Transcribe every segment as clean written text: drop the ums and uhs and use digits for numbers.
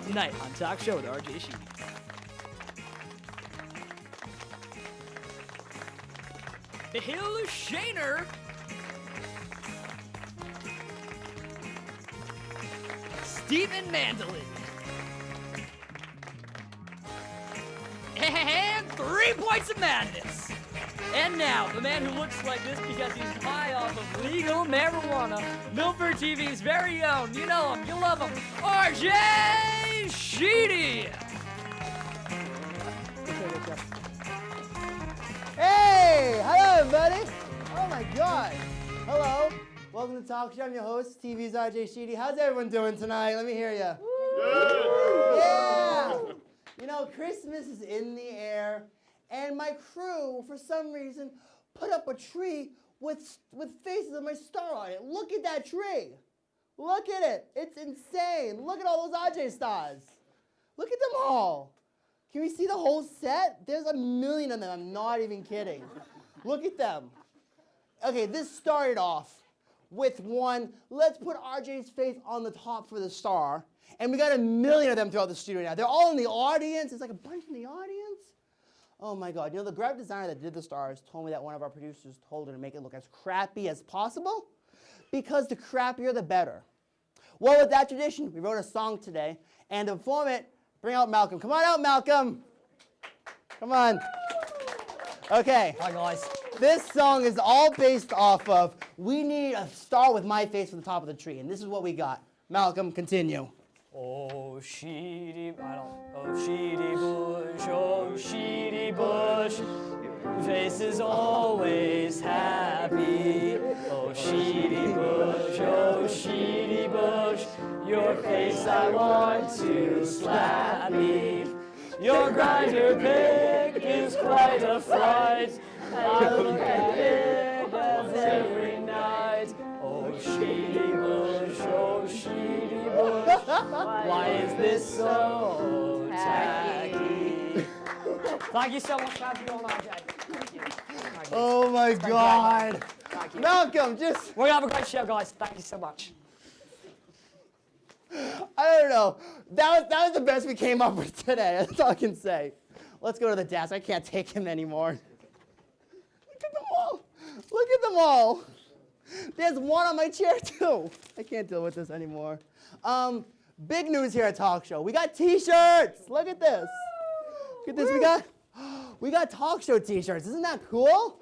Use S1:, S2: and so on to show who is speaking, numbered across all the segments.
S1: tonight on Talk Show with RJ Sheedy. The Hill Shaner. Stephen Mandille. And 3 points of madness. And now, the man who looks like this because he's high off of legal marijuana, Milford TV's very own, you know him, you love him, RJ Sheedy.
S2: Hey, hello everybody. Oh my God. Hello. Welcome to Talk Show. I'm your host, TV's RJ Sheedy. How's everyone doing tonight? Let me hear you. Yeah. You know, Christmas is in the air, and my crew, for some reason, put up a tree with faces of my star on it. Look at that tree. Look at it. It's insane. Look at all those RJ stars. Look at them all. Can we see the whole set? There's a million of them. I'm not even kidding. Look at them. Okay, this started off with one, let's put RJ's face on the top for the star. And we got a million of them throughout the studio now. They're all in the audience. It's like a bunch in the audience. Oh my God. You know, the graphic designer that did the stars told me that one of our producers told her to make it look as crappy as possible because the crappier the better. Well, with that tradition, we wrote a song today. And to perform it, bring out Malcolm. Come on out, Malcolm. Come on. Okay.
S1: Hi, guys.
S2: This song is all based off of, we need a star with my face on the top of the tree. And this is what we got. Malcolm, continue.
S1: Oh, Sheedy, oh, Sheedy Bush, oh, Sheedy Bush, your face is always happy. Oh, Sheedy Bush, oh, Sheedy Bush, your face I want to slap me. Your grinder pick is quite a fright. I look at it every night. Oh, Sheedy Bush, oh, Sheedy Bush, why is this so tacky? Thank you so much for having me on, RJ. Thank you.
S2: Oh my God.
S1: Thank you.
S2: Malcolm, just,
S1: We're going to have a great show, guys. Thank you so much.
S2: I don't know. That was the best we came up with today. That's all I can say. Let's go to the desk. I can't take him anymore. Look at them all. Look at them all. There's one on my chair too. I can't deal with this anymore. Big news here at Talk Show. We got t-shirts. Look at this. Look at this. We got Talk Show t-shirts. Isn't that cool?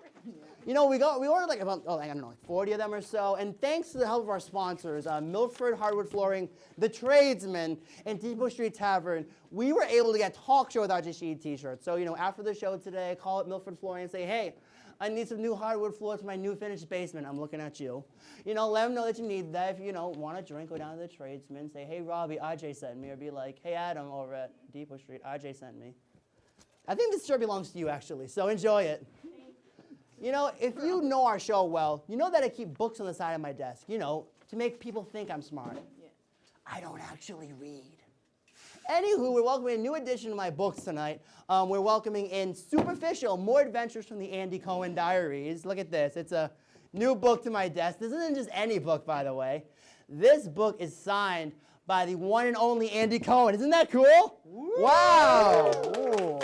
S2: You know, we ordered like about, I don't know, like 40 of them or so. And thanks to the help of our sponsors, Milford Hardwood Flooring, The Tradesman, and Depot Street Tavern, we were able to get Talk Show with RJ Sheedy t-shirts. So, you know, after the show today, call up Milford Flooring and say, hey, I need some new hardwood floors for my new finished basement. I'm looking at you. You know, let them know that you need that. If you know, want a drink, go down to The Tradesman, say, hey, Robbie, RJ sent me. Or be like, hey, Adam, over at Depot Street, RJ sent me. I think this shirt belongs to you, actually, so enjoy it. You know, if you know our show well, you know that I keep books on the side of my desk, you know, to make people think I'm smart. Yeah. I don't actually read. Anywho, we're welcoming a new edition of my books tonight. We're welcoming in Superficial, More Adventures from the Andy Cohen Diaries. Look at this. It's a new book to my desk. This isn't just any book, by the way. This book is signed by the one and only Andy Cohen. Isn't that cool? Woo! Wow. Ooh.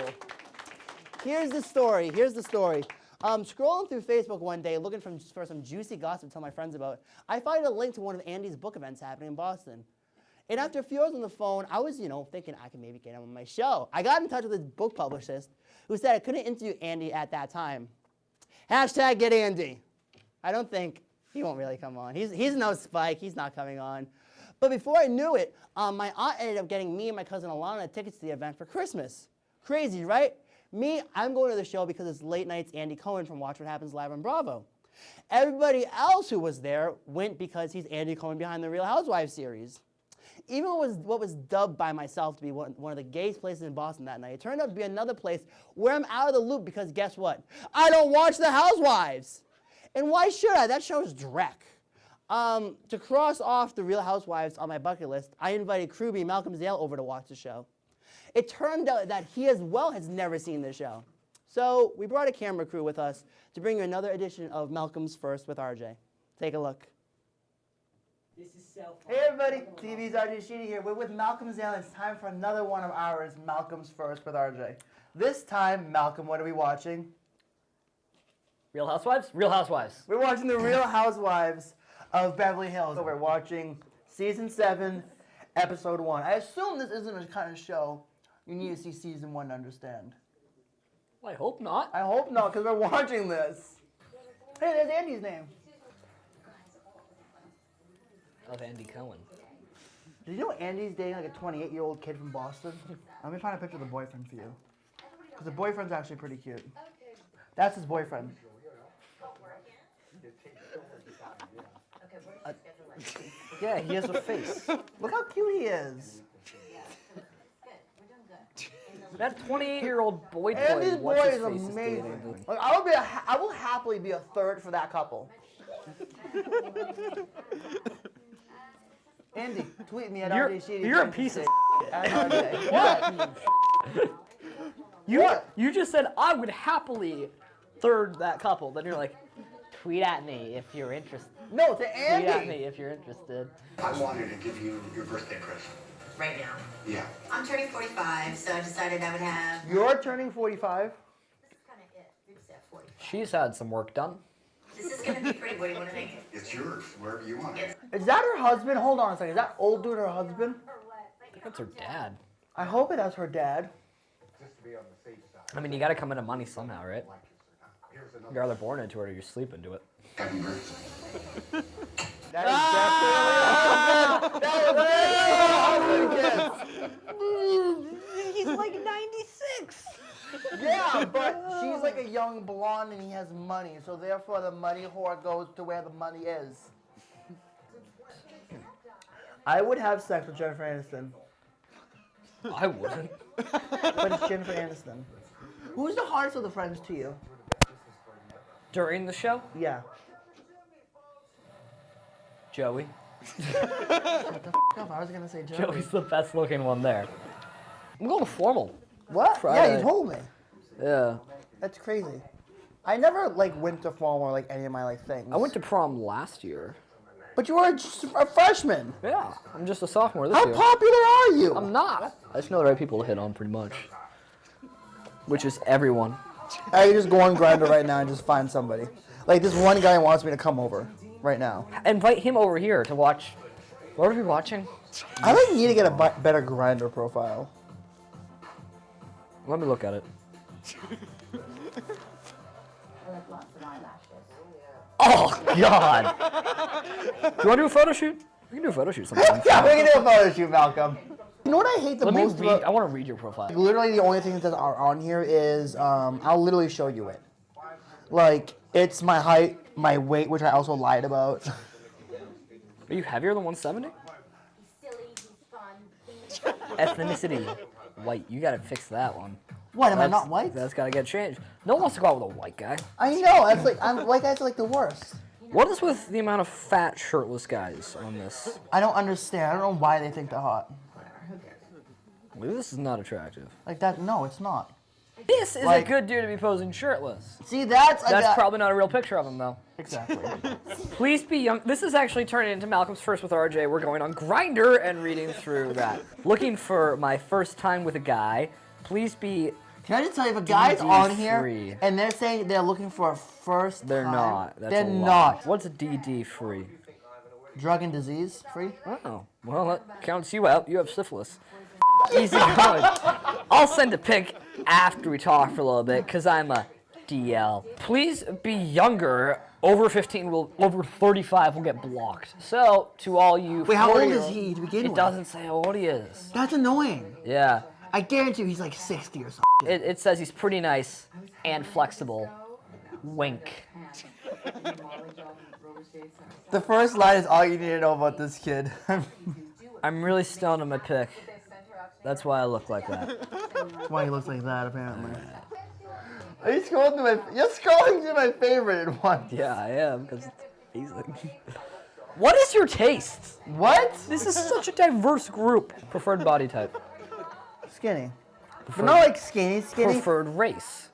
S2: Here's the story. Here's the story. Scrolling through Facebook one day, looking for some juicy gossip to tell my friends about, I found a link to one of Andy's book events happening in Boston. And after a few hours on the phone, I was, you know, thinking I could maybe get him on my show. I got in touch with his book publicist, who said I couldn't interview Andy at that time. Hashtag get Andy. I don't think he won't really come on. He's no Spike. He's not coming on. But before I knew it, my aunt ended up getting me and my cousin Alana tickets to the event for Christmas. Crazy, right? Me, I'm going to the show because it's late nights Andy Cohen from Watch What Happens Live on Bravo. Everybody else who was there went because he's Andy Cohen behind the Real Housewives series. Even what was dubbed by myself to be one of the gayest places in Boston that night, it turned out to be another place where I'm out of the loop because guess what? I don't watch The Housewives. And why should I? That show's dreck. To cross off the Real Housewives on my bucket list, I invited crewbie Malcolm Zale over to watch the show. It turned out that he as well has never seen the show. So we brought a camera crew with us to bring you another edition of Malcolm's First with RJ. Take a look.
S1: This is so fun.
S2: Hey everybody, TV's RJ Sheedy here. We're with Malcolm's Daily. It's time for another one of ours, Malcolm's First with RJ. This time, Malcolm, what are we watching?
S1: Real Housewives? Real Housewives.
S2: We're watching The Real Housewives of Beverly Hills. We're watching Season 7, Episode 1. I assume this isn't a kind of show you need to see Season 1 to understand.
S1: Well, I hope not.
S2: I hope not, because we're watching this. Hey, there's Andy's name.
S1: Of Andy Cohen.
S2: Did you know Andy's dating like a 28-year-old kid from Boston? Let me find a picture of the boyfriend for you. Because the boyfriend's actually pretty cute. That's his boyfriend. Yeah, he has a face. Look how cute he is.
S1: That 28-year-old boy
S2: Andy's
S1: toy.
S2: boy
S1: What's his
S2: is
S1: face is
S2: amazing.
S1: dating?
S2: Like, I will happily be a third for that couple. Andy, tweet me at RJ Sheedy.
S1: You're a piece of
S2: at RJ. What?
S1: You just said I would happily third that couple. Then you're like, tweet at me if you're interested.
S2: No, to Andy.
S1: Tweet at me if you're interested.
S3: I wanted to give you your birthday present.
S4: Right now.
S3: Yeah.
S4: I'm turning 45, so I decided I would have.
S2: You're turning 45.
S4: This is kind of it. It's at 45.
S1: She's had some work done.
S4: This is going to be pretty. What do you want to make it?
S3: It's yours, wherever you want it.
S2: Is that her husband? Hold on a second. Is that old dude her husband?
S1: I think that's her dad.
S2: I hope that's her dad.
S3: Just to be on the safe side.
S1: I mean, you got to come into money somehow, right? You're either born into it or you sleep into it.
S3: Happy birthday.
S2: That is definitely her husband.
S1: He's like 96.
S2: Yeah, but she's like a young blonde and he has money, so therefore the money whore goes to where the money is. I would have sex with Jennifer Aniston,
S1: I wouldn't.
S2: but it's Jennifer Aniston. Who's the hardest of the friends to you?
S1: During the show,
S2: Yeah.
S1: Joey.
S2: Shut the f up. I was gonna say Joey.
S1: Joey's the best looking one there. I'm going formal.
S2: What?
S1: Friday.
S2: Yeah, you told me.
S1: Yeah.
S2: That's crazy. I never like went to prom or like any of my like things.
S1: I went to prom last year.
S2: But you were a freshman.
S1: Yeah. I'm just a sophomore this
S2: How
S1: year.
S2: popular are you?
S1: I'm not. I just know the right people to hit on pretty much. Which is everyone.
S2: I can just go on Grindr right now and just find somebody. Like this one guy wants me to come over right now.
S1: Invite him over here to watch. What are we watching?
S2: I like need to get a better Grindr profile.
S1: Let me look at it. Oh, God. Do you want to do a photo shoot? We can do a photo shoot sometime.
S2: Yeah, we can do a photo shoot, Malcolm. You know what I hate the
S1: Let me
S2: most
S1: read.
S2: about...
S1: I want to read your profile.
S2: Literally the only things that are on here is, I'll literally show you it. Like, it's my height, my weight, which I also lied about.
S1: Are you heavier than 170?
S4: He's silly, he's fun.
S1: Ethnicity. White. You got to fix that one.
S2: What, am I not white?
S1: That's got to get changed. No one wants to go out with a white guy.
S2: I know, that's like, white guys are like the worst.
S1: What is with the amount of fat, shirtless guys on this?
S2: I don't understand. I don't know why they think they're hot.
S1: Well, this is not attractive.
S2: Like that, no, it's not.
S1: This is
S2: Like-
S1: a good dude to be posing shirtless.
S2: See, that's
S1: Probably not a real picture of him, though.
S2: Exactly.
S1: Please be young. This is actually turning into Malcolm's First with RJ. We're going on Grindr and reading through that. Looking for my first time with a guy. Please be.
S2: Can I just tell you, if a guy's on
S1: DD
S2: here
S1: free.
S2: and they're saying they're looking for a first
S1: They're
S2: time,
S1: not. That's
S2: they're
S1: a lie.
S2: not.
S1: What's a DD free?
S2: Drug and disease free?
S1: Oh, well, that counts you out. You have syphilis. Easy going. I'll send a pic after we talk for a little bit, because I'm a DL. Please be younger. Over 15 will, over 35 will get blocked. So, to all you.
S2: Wait, how old
S1: 40-year-olds,
S2: is he to begin
S1: It
S2: with?
S1: doesn't say how old he is.
S2: That's annoying.
S1: Yeah.
S2: I guarantee you he's like 60 or something.
S1: It says he's pretty nice and flexible. Wink.
S2: The first line is all you need to know about this kid.
S1: I'm really stoned on my pic. That's why I look like that.
S2: That's why he looks like that, apparently. Are you scrolling through you're scrolling through my favorite one.
S1: Yeah, I am, because he's like... What is your taste?
S2: What?
S1: This is such a diverse group. Preferred body type.
S2: Skinny. But not like skinny.
S1: Preferred race.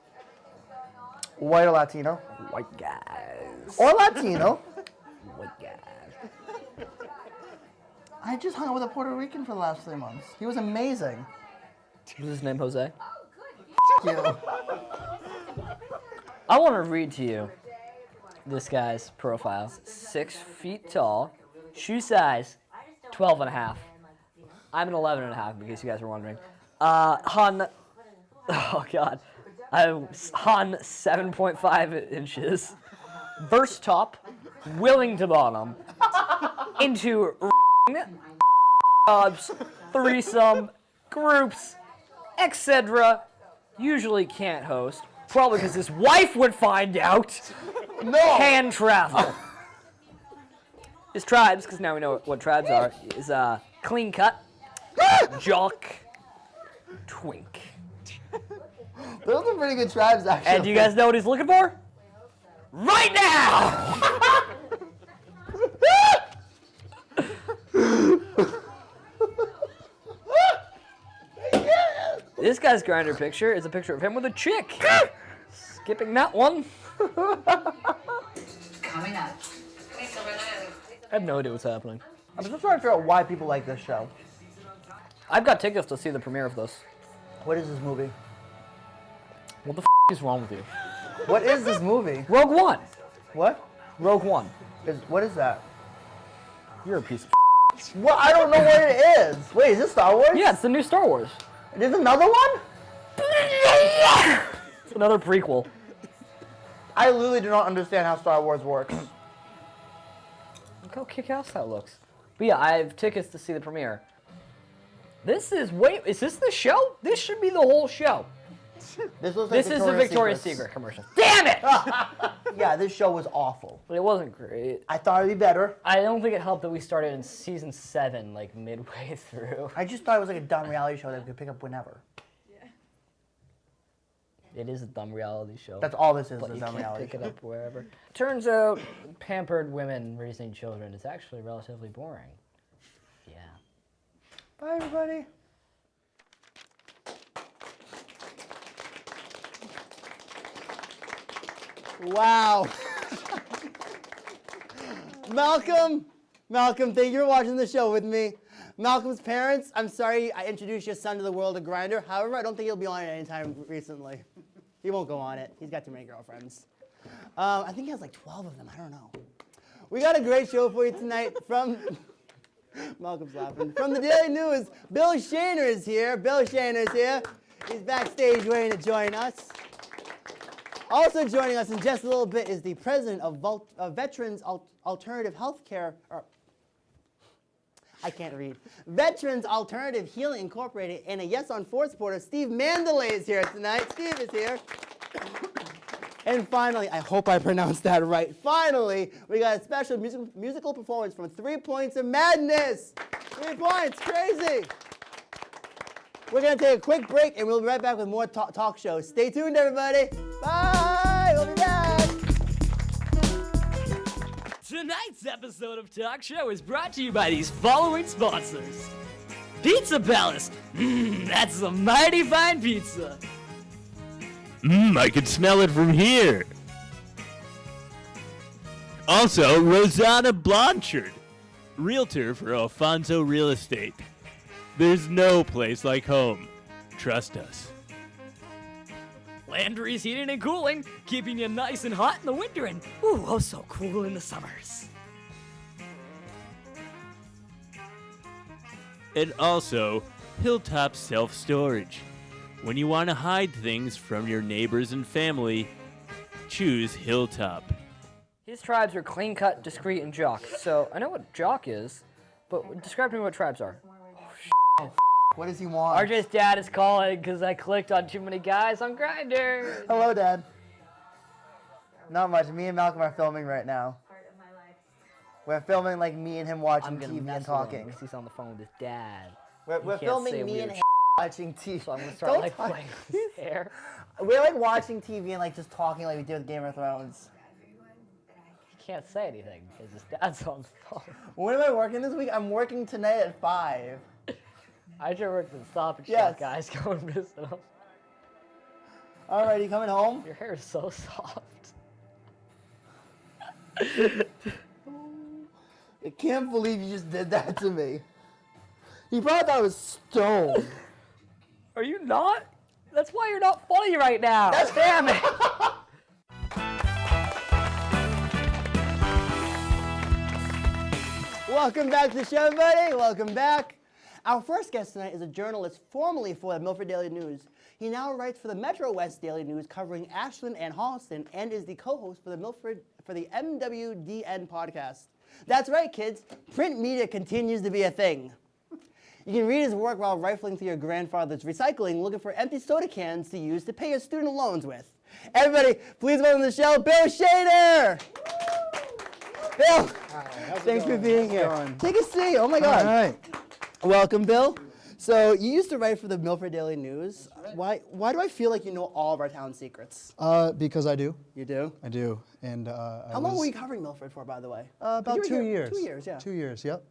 S2: White or Latino.
S1: White guys.
S2: Or Latino.
S1: White guys.
S2: I just hung out with a Puerto Rican for the last 3 months. He was amazing.
S1: Is his name Jose?
S2: F you.
S1: I want to read to you this guy's profile. 6 feet tall, shoe size 12 and a half. I'm an 11 and a half, in case you guys were wondering. Han, oh God. Han 7.5 inches. Verse top, willing to bottom. Into jobs, threesome, groups, etc. Usually can't host. Probably because his wife would find out.
S2: No.
S1: Can travel. His tribes, because now we know what tribes are, is clean cut, jock, twink.
S2: Those are pretty good tribes, actually.
S1: And do you guys know what he's looking for? Right now! This guy's grinder picture is a picture of him with a chick. Skipping that one.
S4: Coming up.
S1: I have no idea what's happening.
S2: I'm just trying to figure out why people like this show.
S1: I've got tickets to see the premiere of this.
S2: What is this movie?
S1: What the is wrong with you?
S2: What is this movie?
S1: Rogue One.
S2: What?
S1: Rogue One.
S2: What is that?
S1: You're a piece of
S2: Well, I don't know what it is. Wait, is this Star Wars?
S1: Yeah, it's the new Star Wars.
S2: There's another one?
S1: It's another prequel.
S2: I literally do not understand how Star Wars works.
S1: Look how kick-ass that looks. But yeah, I have tickets to see the premiere. Is this the show? This should be the whole show.
S2: This looks like
S1: This is the Victoria's Secret commercial. Damn it!
S2: Yeah, this show was awful.
S1: But it wasn't great.
S2: I thought it'd be better.
S1: I don't think it helped that we started in season 7, like midway through.
S2: I just thought it was like a dumb reality show that we could pick up whenever.
S1: It is a dumb reality show.
S2: That's all this is,
S1: But
S2: a
S1: you
S2: dumb
S1: can't
S2: reality
S1: pick it
S2: show.
S1: up wherever. Turns out, pampered women raising children is actually relatively boring. Yeah.
S2: Bye, everybody. Wow. Malcolm, thank you for watching the show with me. Malcolm's parents, I'm sorry I introduced your son to the world of Grindr. However, I don't think he'll be on it anytime recently. He won't go on it. He's got too many girlfriends. I think he has like 12 of them. I don't know. We got a great show for you tonight from... Malcolm's laughing. From the Daily News, Bill Shaner is here. He's backstage waiting to join us. Also joining us in just a little bit is the president of Veterans Alternative Healthcare, I can't read. Veterans Alternative Healing Incorporated and a Yes on 4 supporter, Steve Mandille is here tonight. Steve is here. And finally, I hope I pronounced that right. Finally, we got a special musical performance from 3 Points of Madness. 3 points, crazy. We're going to take a quick break, and we'll be right back with more talk shows. Stay tuned, everybody. Bye. We'll be back.
S1: Tonight's episode of Talk Show is brought to you by these following sponsors. Pizza Palace. That's some mighty fine pizza.
S5: I can smell it from here. Also, Rosanna Blanchard, realtor for Alfonso Real Estate. There's no place like home. Trust us.
S1: Landry's Heating and Cooling, keeping you nice and hot in the winter and ooh, oh so cool in the summers.
S5: And also, Hilltop Self-Storage. When you want to hide things from your neighbors and family, choose Hilltop.
S1: His tribes are clean cut, discreet, and jock. So I know what jock is, but describe to me what tribes are.
S2: What does he want?
S1: RJ's dad is calling because I clicked on too many guys on Grindr.
S2: Hello, Dad. Not much. Me and Malcolm are filming right now. We're filming like me and him watching
S1: I'm gonna
S2: TV
S1: mess
S2: and
S1: with him
S2: talking.
S1: because he's on the phone with his dad.
S2: We're
S1: can't say
S2: filming me
S1: weird
S2: and
S1: shit.
S2: watching TV.
S1: So I'm gonna start
S2: Don't
S1: like
S2: talk-
S1: playing with his hair.
S2: We're like watching TV and like just talking like we did with Game of Thrones.
S1: He can't say anything because his dad's on the phone.
S2: When am I working this week? I'm working tonight at 5.
S1: I should work at the Stop and Shop,
S2: Yes.
S1: guys. Go and visit him.
S2: All right, you coming home?
S1: Your hair is so soft.
S2: I can't believe you just did that to me. He probably thought I was stoned.
S1: Are you not? That's why you're not funny right now. Damn it.
S2: Welcome back to the show, everybody. Welcome back. Our first guest tonight is a journalist formerly for the Milford Daily News. He now writes for the Metrowest Daily News covering Ashland and Holliston and is the co-host for the MWDN podcast. That's right, kids. Print media continues to be a thing. You can read his work while rifling through your grandfather's recycling looking for empty soda cans to use to pay your student loans with. Everybody, please welcome to the show, Bill Shader! Bill, thanks for being here. Take a seat. Oh my God.
S6: All right.
S2: Welcome, Bill. So you used to write for the Milford Daily News. Why do I feel like you know all of our town secrets?
S6: Because I do.
S2: You do?
S6: I do. And
S2: How long were you covering Milford for, by the way?
S6: About
S2: You were
S6: 2
S2: here-
S6: years.
S2: 2 years, yeah.
S6: 2 years. Yep.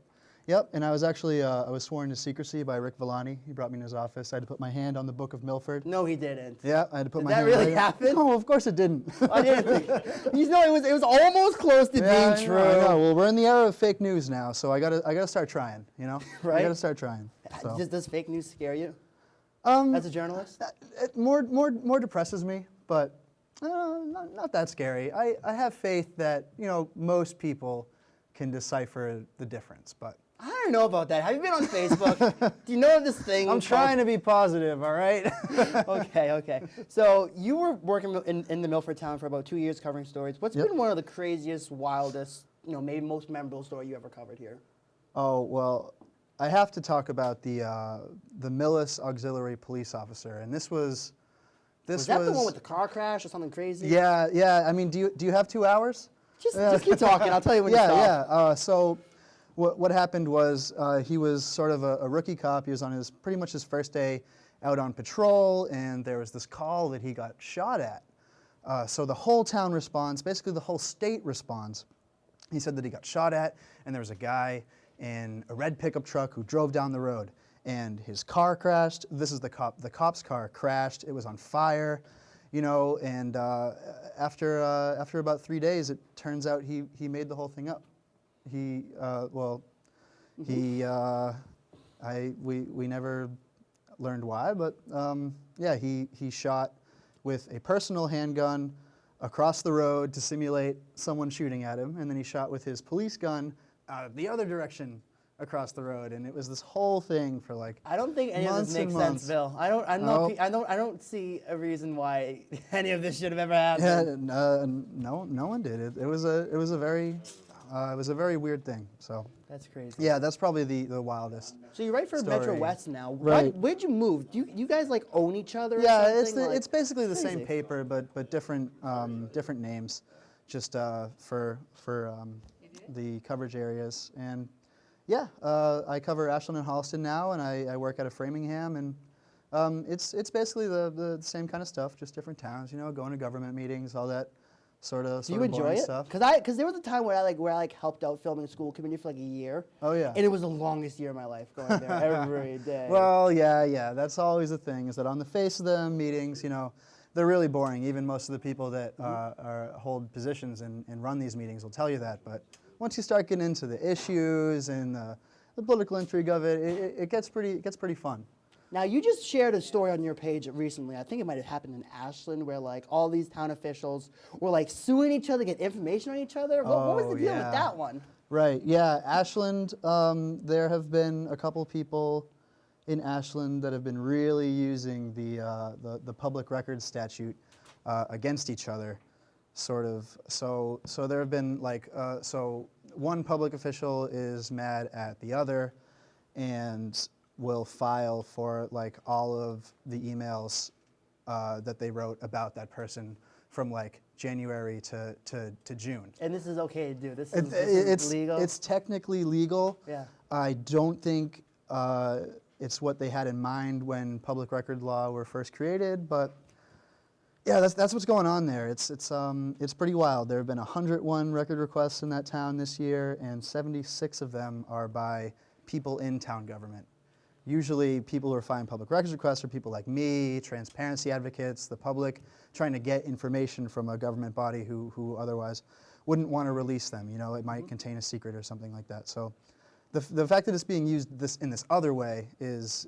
S6: Yep. And I was actually I was sworn to secrecy by Rick Villani. He brought me in his office. I had to put my hand on the Book of Milford.
S2: No, he didn't.
S6: Yeah, I had to put
S2: Did
S6: my
S2: that
S6: hand.
S2: really
S6: right
S2: happen?
S6: No, of course it didn't.
S2: I didn't think. You know, it was almost close to
S6: Yeah,
S2: being
S6: I
S2: true.
S6: know, I know. Well, we're in the era of fake news now, so I gotta start trying. You know,
S2: Right?
S6: I gotta start trying. So.
S2: Does fake news scare you
S6: Um,
S2: as a journalist?
S6: It more depresses me, but not that scary. I have faith that most people can decipher the difference, but.
S2: I don't know about that. Have you been on Facebook? Do you know of this thing?
S6: I'm trying to be positive, all right?
S2: Okay. So you were working in the Milford town for about 2 years covering stories. What's
S6: Yep.
S2: been one of the craziest, wildest, maybe most memorable story you ever covered here?
S6: Oh, well, I have to talk about the Millis Auxiliary Police Officer, and this was
S2: Was that the one with the car crash or something crazy?
S6: Yeah. I mean, do you have 2 hours?
S2: Just keep talking. I'll tell you when you stop.
S6: Yeah. So what happened was he was sort of a rookie cop. He was on pretty much his first day out on patrol, and there was this call that he got shot at. So the whole town responds, basically the whole state responds. He said that he got shot at, and there was a guy in a red pickup truck who drove down the road, and his car crashed. This is the cop. The cop's car crashed. It was on fire, and after about 3 days, it turns out he made the whole thing up. We never learned why, but he shot with a personal handgun across the road to simulate someone shooting at him, and then he shot with his police gun the other direction across the road, and it was this whole thing for like
S2: I don't think any of
S6: months
S2: this makes
S6: and
S2: sense,
S6: months.
S2: Bill. I don't see a reason why any of this should have ever happened.
S6: Yeah, no one did it. It was a very weird thing. So
S2: That's crazy.
S6: yeah, that's probably the wildest.
S2: So you write for
S6: story.
S2: Metro West now.
S6: Right.
S2: Where'd you move? Do you guys like own each other? Or
S6: Yeah,
S2: something?
S6: it's basically the same
S2: crazy.
S6: paper, but different names, just for the coverage areas. And yeah, I cover Ashland and Holliston now, and I work out of Framingham, and it's basically the same kind of stuff, just different towns. Going to government meetings, all that sort of.
S2: Do you enjoy
S6: boring
S2: it?
S6: stuff.
S2: Because there was a time where I helped out filming school committee for like a year.
S6: Oh yeah.
S2: And it was the longest year of my life going there every day.
S6: Well, yeah. That's always the thing, is that on the face of the meetings, they're really boring. Even most of the people that hold positions and run these meetings will tell you that. But once you start getting into the issues and the political intrigue of it gets pretty fun.
S2: Now you just shared a story on your page recently. I think it might have happened in Ashland, where like all these town officials were like suing each other to get information on each other. What was the deal with that one?
S6: Right. Yeah. Ashland. There have been a couple people in Ashland that have been really using the public records statute against each other, sort of. So there have been like so one public official is mad at the other, and will file for like all of the emails that they wrote about that person from like January to June.
S2: And this is okay to do. This is legal.
S6: It's technically legal.
S2: Yeah.
S6: I don't think it's what they had in mind when public record law were first created, but yeah, that's what's going on there. It's pretty wild. There have been 101 record requests in that town this year, and 76 of them are by people in town government. Usually people who are filing public records requests are people like me, transparency advocates, the public, trying to get information from a government body who otherwise wouldn't want to release them. It might contain a secret or something like that. So the fact that it's being used in this other way is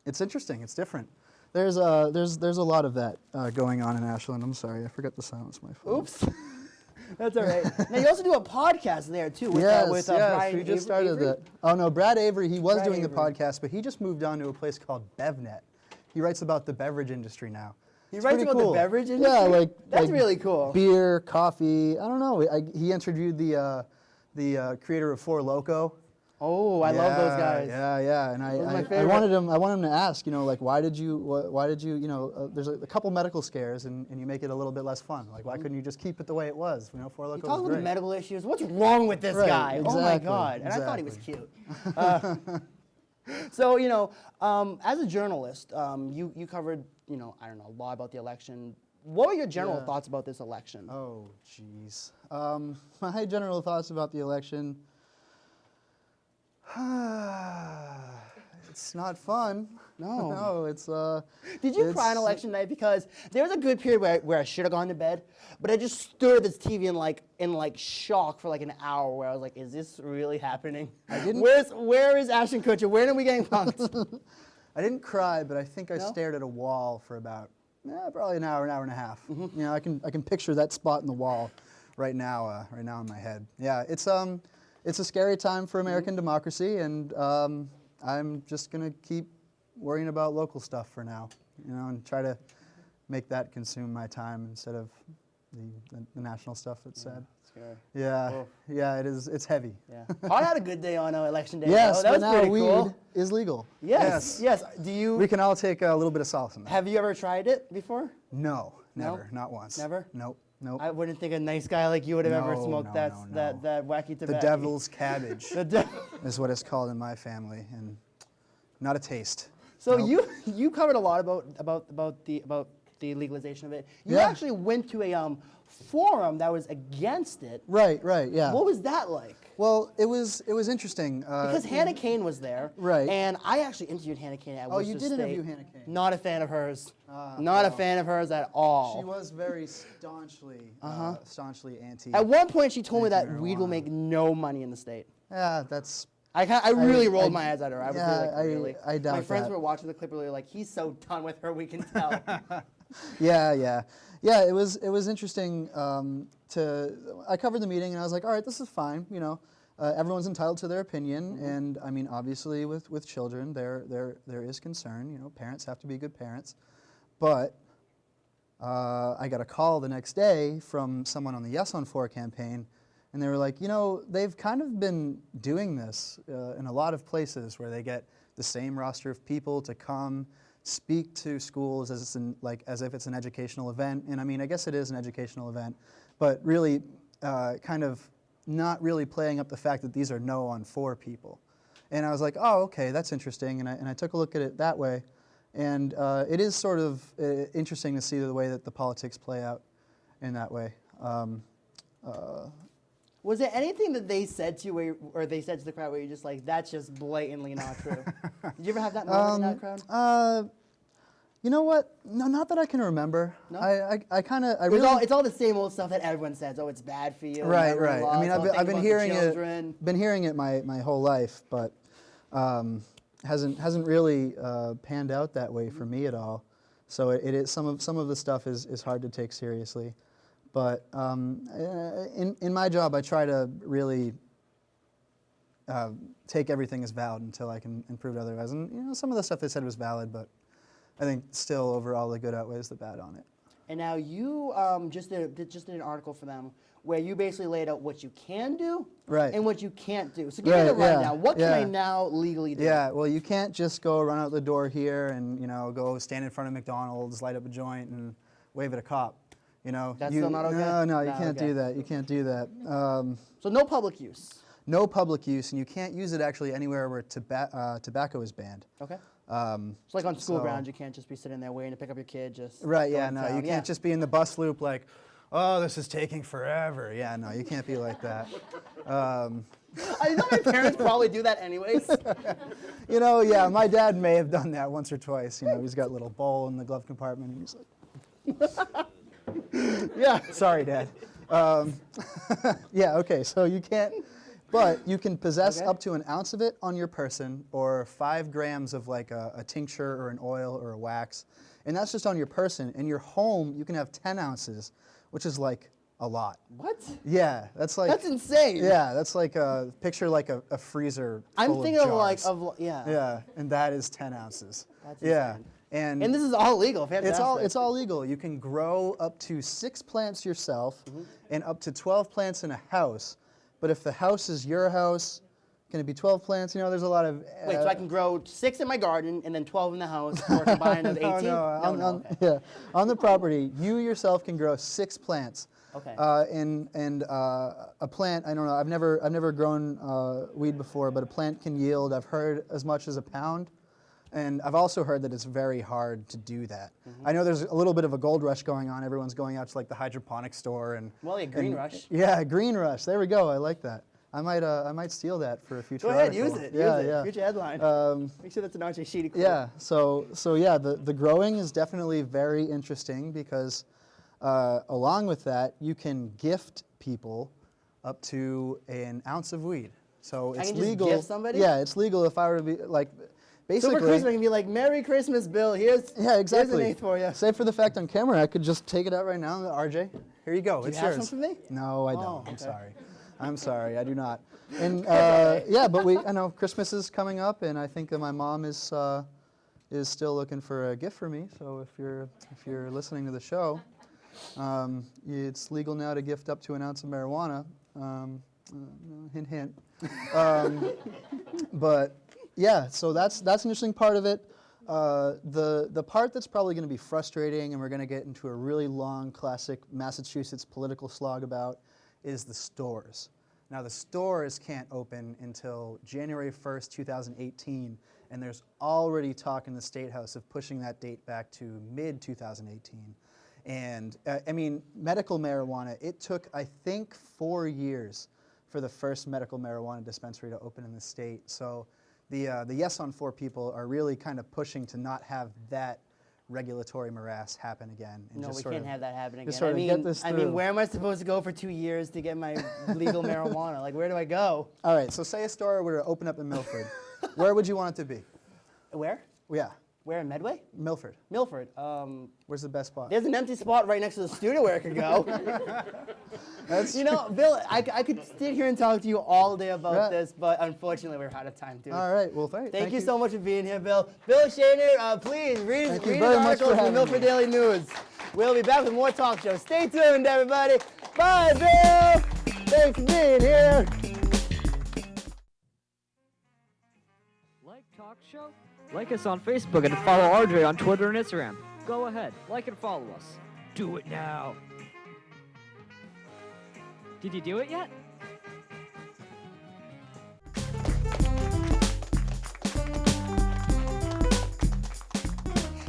S6: it's interesting. It's different. There's a lot of that going on in Ashland. I'm sorry, I forgot to silence my phone.
S2: Oops. That's all right. Now you also do a podcast there too with
S6: Yes,
S2: Brian
S6: we just started
S2: Avery?
S6: that. Oh no, Brad Avery. He was
S2: Brad
S6: doing
S2: Avery.
S6: the podcast, but he just moved on to a place called BevNet. He writes about the beverage industry now.
S2: He
S6: It's
S2: writes
S6: pretty
S2: about
S6: cool.
S2: the beverage industry?
S6: Yeah, like
S2: That's
S6: like
S2: really cool.
S6: Beer, coffee. I don't know. He interviewed the creator of Four Loko.
S2: Oh, I love those guys.
S6: Yeah. And
S2: Those are my
S6: I
S2: favorite.
S6: wanted him to ask, like, why did you, there's a couple medical scares and you make it a little bit less fun. Like, why couldn't you just keep it the way it was? Four Loko
S2: You
S6: was
S2: talk about
S6: great.
S2: the medical issues. What's wrong with this
S6: Right,
S2: guy? Oh my
S6: exactly,
S2: God! And I thought he was
S6: exactly.
S2: cute. So as a journalist, you covered I don't know a lot about the election. What were your general thoughts about this election?
S6: Oh, jeez. My general thoughts about the election. It's not fun.
S2: No.
S6: No, it's.
S2: Did you cry on election night? Because there was a good period where I should have gone to bed, but I just stood at this TV in shock for like an hour, where I was like, "Is this really happening?
S6: I didn't-
S2: Where is Ashton Kutcher? When are we getting punked?"
S6: I didn't cry, but I think I
S2: No?
S6: stared at a wall for about probably an hour and a half.
S2: Mm-hmm.
S6: I can picture that spot in the wall right now in my head. Yeah, it's a scary time for American
S2: Mm-hmm.
S6: democracy, and I'm just gonna keep worrying about local stuff for now, and try to make that consume my time instead of the national stuff that's sad.
S2: Scary.
S6: Yeah,
S2: Oh.
S6: yeah, it is. It's heavy.
S2: Yeah. I had a good day on election day.
S6: Yes,
S2: though. That
S6: but
S2: was
S6: now
S2: pretty
S6: weed
S2: cool.
S6: is legal.
S2: Yes. Do you
S6: We can all take a little bit of solace in that.
S2: have you ever tried it before?
S6: No, never, not once.
S2: Never?
S6: Nope.
S2: I wouldn't think a nice guy like you would have ever
S6: No,
S2: smoked
S6: no,
S2: that
S6: no, no.
S2: that wacky tobacco.
S6: The devil's cabbage
S2: The devil.
S6: is what it's called in my family, and not a taste.
S2: So
S6: Nope.
S2: you covered a lot about the legalization of it. You
S6: Yeah.
S2: actually went to a forum that was against it.
S6: Right, yeah.
S2: What was that like?
S6: Well, it was interesting.
S2: Because Hannah Kane was there.
S6: Right.
S2: And I actually interviewed Hannah Kane at
S6: Oh,
S2: Worcester
S6: you did
S2: State.
S6: interview Hannah Kane.
S2: Not a fan of hers. Not a
S6: well.
S2: fan of hers at all.
S6: She was very staunchly anti.
S2: At one point, she told me that
S6: Anti-marijuana.
S2: weed will make no money in the state.
S6: Yeah, that's.
S2: I really rolled
S6: I-
S2: my eyes at her. I was
S6: yeah,
S2: like, really?
S6: I doubt
S2: My friends
S6: that.
S2: were watching the clip and they were like, he's so done with her, we can tell.
S6: Yeah. It was interesting I covered the meeting and I was like, all right, this is fine. Everyone's entitled to their opinion, and I mean, obviously, with children, there is concern. Parents have to be good parents, but I got a call the next day from someone on the Yes on 4 campaign, and they were like, they've kind of been doing this in a lot of places where they get the same roster of people to come speak to schools as if it's an educational event. And I mean, I guess it is an educational event, but really kind of not really playing up the fact that these are no on 4 people. And I was like, oh, okay, that's interesting. And I took a look at it that way. And it is sort of interesting to see the way that the politics play out in that way.
S2: Was there anything that they said to you, or they said to the crowd, where you're just like, that's just blatantly not true? Did you ever have that moment in that crowd?
S6: You know what? No, not that I can remember.
S2: No?
S6: I kind of, I really.
S2: It's all the same old stuff that everyone says. Oh, it's bad for you.
S6: Right.
S2: never
S6: I
S2: laws,
S6: mean,
S2: don't think
S6: I've been
S2: about the
S6: hearing
S2: children.
S6: been hearing it my whole life, but hasn't really panned out that way for me at all. So it is some of the stuff is hard to take seriously, but in my job I try to really take everything as valid until I can prove otherwise. And some of the stuff they said was valid, but I think still overall the good outweighs the bad on it.
S2: And now you just did an article for them where you basically laid out what you can do
S6: Right.
S2: and what you can't do. So give me the
S6: Right, yeah,
S2: rundown. What can I
S6: yeah.
S2: now legally do?
S6: Yeah, well, you can't just go run out the door here and go stand in front of McDonald's, light up a joint, and wave at a cop.
S2: That's still not okay?
S6: No, you
S2: No,
S6: can't
S2: okay.
S6: do that. You can't do that.
S2: So no public use.
S6: No public use, and you can't use it actually anywhere where tobacco is banned.
S2: Okay. So like on school
S6: so-
S2: grounds, you can't just be sitting there waiting to pick up your kid. Just
S6: Right? Yeah.
S2: going
S6: No,
S2: down.
S6: you can't just be in the bus loop like, oh, this is taking forever. Yeah. No, you can't be like that.
S2: I know my parents probably do that anyways.
S6: Yeah, my dad may have done that once or twice. He's got a little bowl in the glove compartment, and he's like, yeah, sorry, Dad. Yeah, okay, so you can't But you can possess
S2: Okay.
S6: up to an ounce of it on your person, or 5 grams of like a tincture or an oil or a wax. And that's just on your person. In your home, you can have 10 ounces, which is like a lot.
S2: What?
S6: Yeah, that's like.
S2: That's insane.
S6: Yeah, that's like picture like a freezer
S2: I'm
S6: full
S2: thinking
S6: of
S2: of like,
S6: jars.
S2: yeah.
S6: Yeah, and that is 10 ounces.
S2: That's
S6: yeah,
S2: insane. And this is all legal. Fantastic.
S6: it's all legal. You can grow up to 6 plants yourself,
S2: Mm-hmm.
S6: and up to 12 plants in a house. But if the house is your house, can it be 12 plants? You know, there's a lot of.
S2: Wait, so I can grow 6 in my garden and then 12 in the house, or combine another 18?
S6: No,
S2: Okay.
S6: yeah, on the property, you yourself can grow 6 plants.
S2: Okay.
S6: And a plant, I don't know, I've never grown weed before, but a plant can yield, I've heard, as much as a pound. And I've also heard that it's very hard to do that.
S2: Mm-hmm.
S6: I know there's a little bit of a gold rush going on. Everyone's going out to like the hydroponic store and.
S2: Well, yeah, green rush.
S6: Yeah, green rush. There we go. I like that. I might steal that for a future
S2: Go ahead,
S6: article.
S2: use it.
S6: Yeah,
S2: use it.
S6: yeah.
S2: Future headline. Make sure that's an RJ Sheedy quote.
S6: Yeah, so yeah, the growing is definitely very interesting because along with that, you can gift people up to an ounce of weed. So it's
S2: can just
S6: legal.
S2: gift somebody?
S6: Yeah, it's legal if I were to be like,
S2: So
S6: basically.
S2: for Christmas, I can be like, Merry Christmas, Bill. Here's
S6: Yeah, exactly.
S2: Here's an eighth for you.
S6: Save for the fact on camera, I could just take it out right now. RJ, here you go.
S2: Do
S6: it's
S2: you have
S6: yours.
S2: some for me?
S6: No, I don't.
S2: Oh,
S6: I'm
S2: okay.
S6: sorry. I'm sorry. I do not. And yeah, but I know Christmas is coming up, and I think that my mom is still looking for a gift for me. So if you're listening to the show, it's legal now to gift up to an ounce of marijuana. Hint, hint. But yeah, so that's an interesting part of it. The part that's probably going to be frustrating, and we're going to get into a really long classic Massachusetts political slog about, is the stores. Now the stores can't open until January 1st, 2018, and there's already talk in the State House of pushing that date back to mid-2018. And I mean, medical marijuana, it took, I think, 4 years for the first medical marijuana dispensary to open in the state. So the Yes on 4 people are really kind of pushing to not have that regulatory morass happen again. And
S2: No,
S6: just
S2: we
S6: sort
S2: can't
S6: of-
S2: have that happen again.
S6: just sort
S2: I
S6: of
S2: mean,
S6: get this
S2: I mean,
S6: through.
S2: where am I supposed to go for 2 years to get my legal marijuana? Like, where do I go?
S6: All right, so say a store were to open up in Milford. Where would you want it to be?
S2: Where?
S6: Yeah,
S2: Where in Medway?
S6: Milford.
S2: Milford.
S6: Where's the best spot?
S2: There's an empty spot right next to the studio where I could go. You know, Bill, I could sit here and talk to you all day about
S6: Yeah.
S2: this, but unfortunately, we're out of time, dude.
S6: All right, well,
S2: Thank you so much for being here, Bill. Bill Shaner, please read
S6: Thank you
S2: his
S6: very much
S2: articles
S6: for
S2: in the
S6: having
S2: Milford
S6: me.
S2: Daily News. We'll be back with more talk shows. Stay tuned, everybody. Bye, Bill. Thanks for being here.
S7: Like Talk Show? Like us on Facebook and follow RJ on Twitter and Instagram. Go ahead, like and follow us. Do it now. Did you do it yet?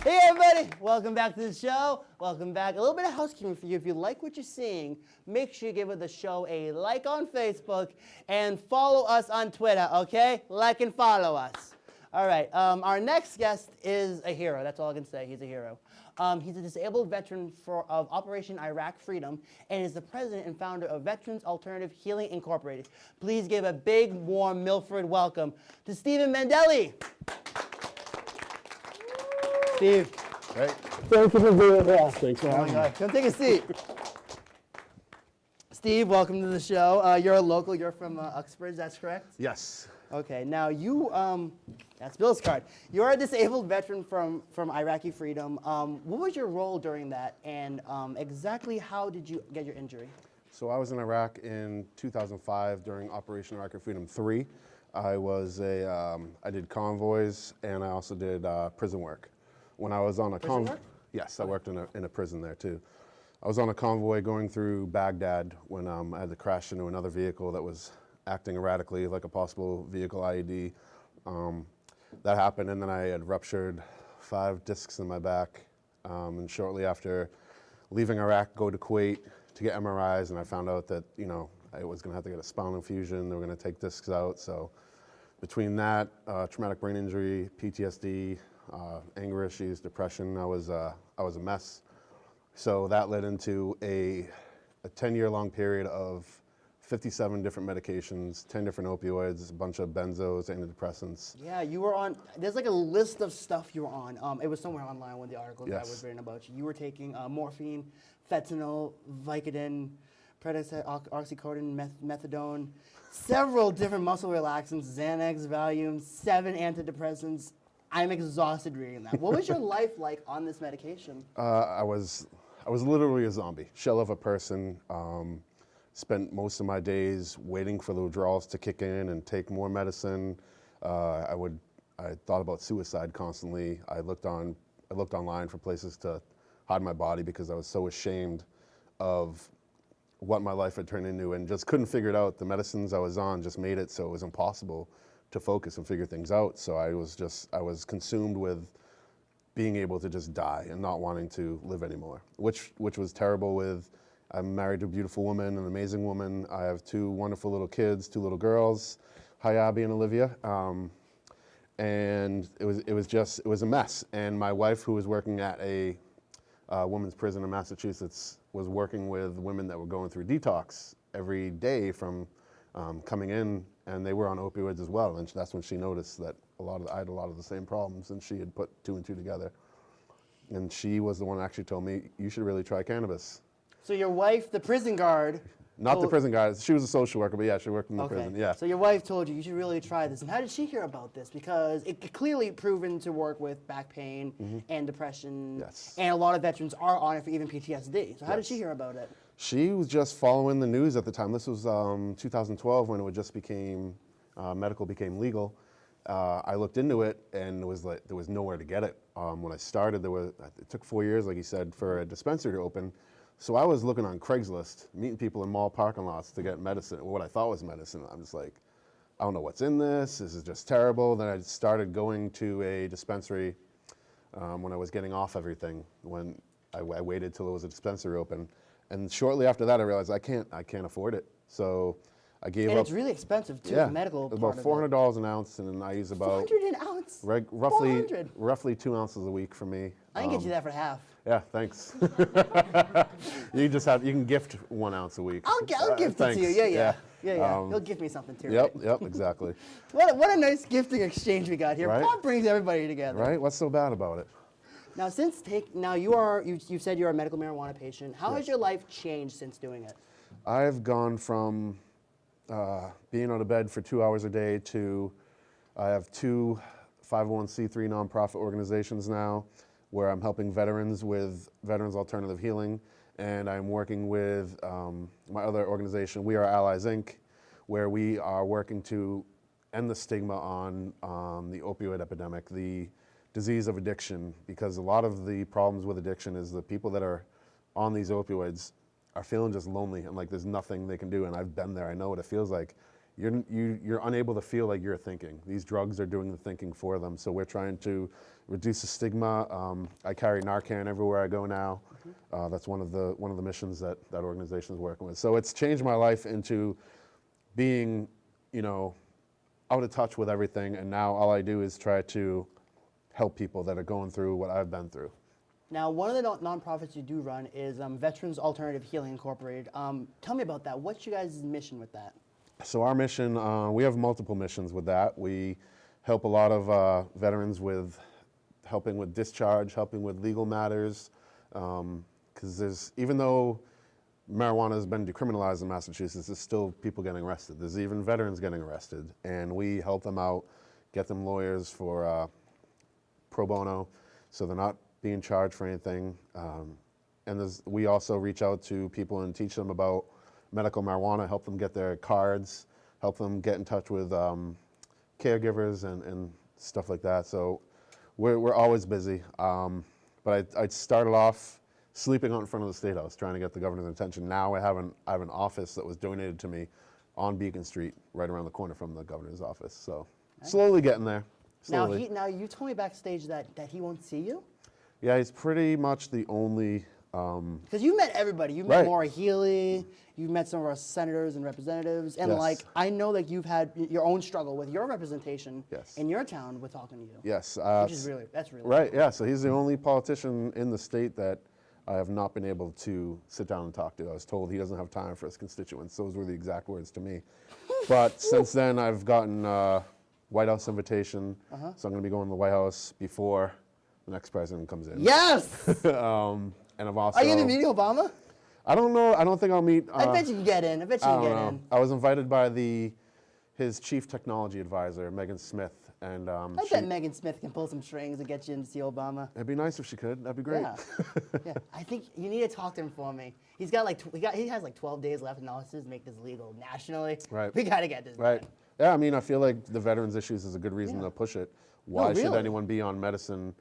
S2: Hey, everybody. Welcome back to the show. Welcome back. A little bit of housekeeping for you. If you like what you're seeing, make sure you give the show a like on Facebook and follow us on Twitter, okay? Like and follow us. All right. Our next guest is a hero. That's all I can say. He's a hero. He's a disabled veteran of Operation Iraq Freedom and is the president and founder of Veterans Alternative Healing Incorporated. Please give a big, warm Milford welcome to Stephen Mandille. Steve.
S8: Right.
S2: Thank you for being here.
S8: Thanks for
S2: Oh my
S8: having me.
S2: God. Come take a seat. Steve, welcome to the show. You're a local. You're from Uxbridge, that's correct?
S8: Yes.
S2: Okay, now you, that's Bill's card. You're a disabled veteran from Iraqi Freedom. What was your role during that, and exactly how did you get your injury?
S8: So I was in Iraq in 2005 during Operation Iraqi Freedom 3. I did convoys, and I also did prison work. When I was on a
S2: Prison work?
S8: Yes, I worked in a prison there too. I was on a convoy going through Baghdad when I had to crash into another vehicle that was acting erratically, like a possible vehicle IED. That happened, and then I had ruptured 5 discs in my back. And shortly after leaving Iraq, go to Kuwait to get MRIs, and I found out that, you know, I was going to have to get a spinal infusion. They were going to take discs out. So between that, traumatic brain injury, PTSD, anger issues, depression, I was a mess. So that led into a 10-year-long period of 57 different medications, 10 different opioids, a bunch of benzos, antidepressants.
S2: Yeah, you were on, there's like a list of stuff you were on. It was somewhere online, one of the articles that was written about you. You were taking morphine, fentanyl, Vicodin, oxycodone, methadone, several different muscle relaxants, Xanax, Valium, 7 antidepressants. I'm exhausted reading that. What was your life like on this medication?
S8: I was literally a zombie, shell of a person. Spent most of my days waiting for the withdrawals to kick in and take more medicine. I thought about suicide constantly. I looked online for places to hide my body because I was so ashamed of what my life had turned into and just couldn't figure it out. The medicines I was on just made it so it was impossible to focus and figure things out. So I was consumed with being able to just die and not wanting to live anymore, which was terrible. I'm married to a beautiful woman, an amazing woman. I have 2 wonderful little kids, 2 little girls, hi Abby and Olivia. And it was a mess. And my wife, who was working at a women's prison in Massachusetts, was working with women that were going through detox every day from coming in, and they were on opioids as well. And that's when she noticed that I had a lot of the same problems, and she had put 2 and 2 together. And she was the one that actually told me, you should really try cannabis.
S2: So your wife, the prison guard.
S8: Not the prison guard. She was a social worker, but yeah, she worked in the prison. Yeah.
S2: So your wife told you should really try this. And how did she hear about this? Because it clearly proven to work with back pain and depression.
S8: Yes.
S2: And a lot of veterans are on it for even PTSD. So how did she hear about it?
S8: She was just following the news at the time. This was 2012 when it just became, medical became legal. I looked into it and it was like, there was nowhere to get it. When I started, it took 4 years, like you said, for a dispensary to open. So I was looking on Craigslist, meeting people in mall parking lots to get medicine, what I thought was medicine. I'm just like, I don't know what's in this. This is just terrible. Then I started going to a dispensary when I was getting off everything, when I waited till it was a dispensary open. And shortly after that, I realized I can't afford it. So I gave up.
S2: And it's really expensive too, the medical part
S8: about $400 an ounce, and I use about
S2: 400 an ounce?
S8: roughly 2 ounces a week for me.
S2: I can get you that for half.
S8: Yeah, thanks. You can gift 1 ounce a week.
S2: I'll gift it to you. Yeah. You'll give me something too.
S8: Yep,
S2: right?
S8: yep, exactly.
S2: What a nice gifting exchange we got here.
S8: Right?
S2: Pop brings everybody together.
S8: Right? What's so bad about it?
S2: Now, you said you're a medical marijuana patient. How has your life changed since doing it?
S8: I've gone from being on a bed for 2 hours a day to I have 2 501c3 nonprofit organizations now where I'm helping veterans with Veterans Alternative Healing, and I'm working with my other organization, We Are Allies, Inc., where we are working to end the stigma on the opioid epidemic, the disease of addiction, because a lot of the problems with addiction is the people that are on these opioids are feeling just lonely and like there's nothing they can do, and I've been there, I know what it feels like. You're unable to feel like you're thinking. These drugs are doing the thinking for them, so we're trying to reduce the stigma. I carry Narcan everywhere I go now. That's one of the missions that organization is working with. So it's changed my life into being, out of touch with everything, and now all I do is try to help people that are going through what I've been through.
S2: Now, one of the nonprofits you do run is Veterans Alternative Healing Incorporated. Tell me about that. What's your guys' mission with that?
S8: So our mission, we have multiple missions with that. We help a lot of veterans with helping with discharge, helping with legal matters, because even though marijuana has been decriminalized in Massachusetts, there's still people getting arrested. There's even veterans getting arrested, and we help them out, get them lawyers for pro bono, so they're not being charged for anything. And we also reach out to people and teach them about medical marijuana, help them get their cards, help them get in touch with caregivers and stuff like that. So we're always busy. But I started off sleeping out in front of the State House, trying to get the governor's attention. Now I have an office that was donated to me on Beacon Street, right around the corner from the governor's office. So slowly getting there. Slowly.
S2: Now you told me backstage that he won't see you?
S8: Yeah, he's pretty much the only.
S2: Because you met everybody. You met Maura Healey. You've met some of our senators and representatives. And I know that you've had your own struggle with your representation in your town with talking to you.
S8: Yes.
S2: That's really
S8: right.
S2: cool.
S8: Yeah. So he's the only politician in the state that I have not been able to sit down and talk to. I was told he doesn't have time for his constituents. Those were the exact words to me. But since then, I've gotten a White House invitation, so I'm going to be going to the White House before the next president comes in.
S2: Yes!
S8: And I've also.
S2: Are you going to meet Obama?
S8: I don't know. I don't think I'll meet.
S2: I bet you can get in. I bet you
S8: I
S2: can
S8: don't
S2: get
S8: know.
S2: in.
S8: I was invited by his chief technology advisor, Megan Smith, and
S2: I bet Megan Smith can pull some strings and get you in to see Obama.
S8: It'd be nice if she could. That'd be great.
S2: Yeah. Yeah. I think you need to talk to him for me. He's got like he has like 12 days left in office to make this legal nationally.
S8: Right.
S2: We got to get this.
S8: Right.
S2: done.
S8: Yeah, I mean, I feel like the veterans issues is a good reason to push it. Why should
S2: really.
S8: anyone be on medicine,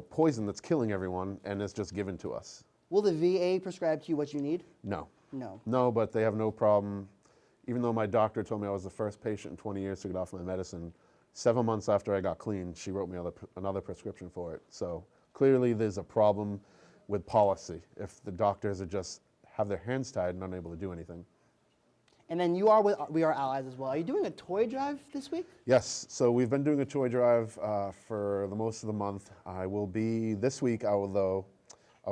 S8: poison that's killing everyone and it's just given to us?
S2: Will the VA prescribe to you what you need?
S8: No.
S2: No.
S8: No, but they have no problem. Even though my doctor told me I was the first patient in 20 years to get off my medicine, 7 months after I got clean, she wrote me another prescription for it. So clearly there's a problem with policy if the doctors are just have their hands tied and unable to do anything.
S2: And then you are with We Are Allies as well. Are you doing a toy drive this week?
S8: Yes, so we've been doing a toy drive for the most of the month. I will be, this week I will